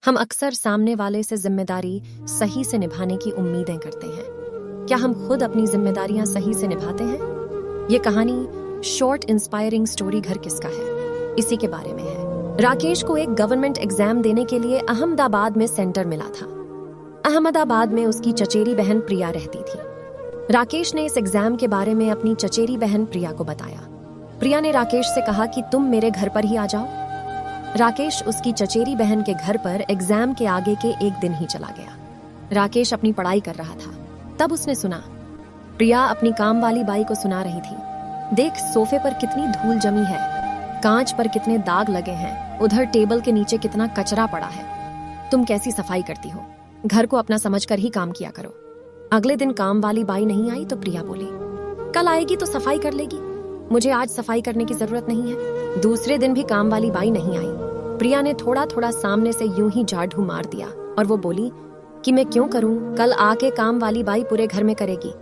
हम अक्सर सामने वाले से जिम्मेदारी सही से निभाने की उम्मीदें करते हैं। क्या हम खुद अपनी जिम्मेदारियां सही से निभाते हैं? ये कहानी शॉर्ट इंस्पायरिंग स्टोरी घर किसका है, इसी के बारे में है। राकेश को एक गवर्नमेंट एग्जाम देने के लिए अहमदाबाद में सेंटर मिला था। अहमदाबाद में उसकी चचेरी बहन प्रिया रहती थी। राकेश ने इस एग्जाम के बारे में अपनी चचेरी बहन प्रिया को बताया। प्रिया ने राकेश से कहा कि तुम मेरे घर पर ही आ जाओ। राकेश उसकी चचेरी बहन के घर पर एग्जाम के आगे के एक दिन ही चला गया। राकेश अपनी पढ़ाई कर रहा था, तब उसने सुना प्रिया अपनी काम वाली बाई को सुना रही थी, देख सोफे पर कितनी धूल जमी है, कांच पर कितने दाग लगे हैं, उधर टेबल के नीचे कितना कचरा पड़ा है। तुम कैसी सफाई करती हो, घर को अपना समझकर ही काम किया करो। अगले दिन काम वाली बाई नहीं आई तो प्रिया बोली, कल आएगी तो सफाई कर लेगी, मुझे आज सफाई करने की जरूरत नहीं है। दूसरे दिन भी काम वाली बाई नहीं आई। प्रिया ने थोड़ा थोड़ा सामने से यूं ही झाड़ू मार दिया और वो बोली कि मैं क्यों करूं, कल आके काम वाली बाई पूरे घर में करेगी।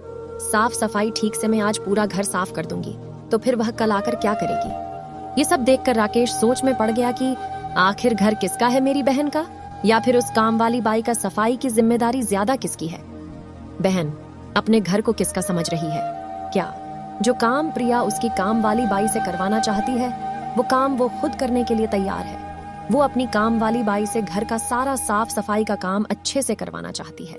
साफ सफाई ठीक से मैं आज पूरा घर साफ कर दूंगी, तो फिर वह कल आकर क्या करेगी। ये सब देखकर राकेश सोच में पड़ गया कि आखिर घर किसका है, मेरी बहन का या फिर उस काम वाली बाई का। सफाई की जिम्मेदारी ज्यादा किसकी है? बहन अपने घर को किसका समझ रही है? क्या जो काम प्रिया उसकी काम वाली बाई से करवाना चाहती है, वो काम वो खुद करने के लिए तैयार है। वो अपनी काम वाली बाई से घर का सारा साफ सफाई का काम अच्छे से करवाना चाहती है,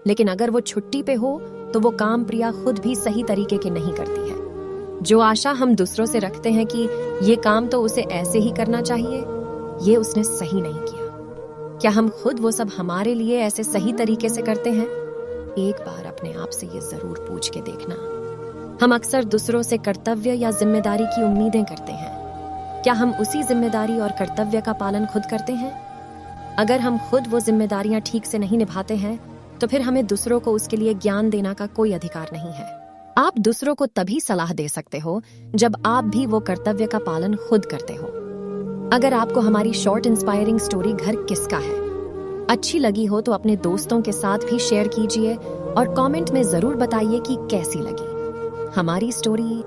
लेकिन अगर वो छुट्टी पे हो तो वो काम प्रिया खुद भी सही तरीके के नहीं करती है। जो आशा हम दूसरों से रखते हैं कि ये काम तो उसे ऐसे ही करना चाहिए, ये उसने सही नहीं किया। क्या हम खुद वो सब हमारे लिए ऐसे सही तरीके से करते हैं? एक बार अपने आप से ये जरूर पूछ के देखना। हम अक्सर दूसरों से कर्तव्य या जिम्मेदारी की उम्मीदें करते हैं। क्या हम उसी जिम्मेदारी और कर्तव्य का पालन खुद करते हैं? अगर हम खुद वो जिम्मेदारियां ठीक से नहीं निभाते हैं तो फिर हमें दूसरों को उसके लिए ज्ञान देना का कोई अधिकार नहीं है। आप दूसरों को तभी सलाह दे सकते हो जब आप भी वो कर्तव्य का पालन खुद करते हो। अगर आपको हमारी शॉर्ट इंस्पायरिंग स्टोरी घर किसका है अच्छी लगी हो तो अपने दोस्तों के साथ भी शेयर कीजिए और कमेंट में जरूर बताइए कि कैसी लगी हमारी स्टोरी।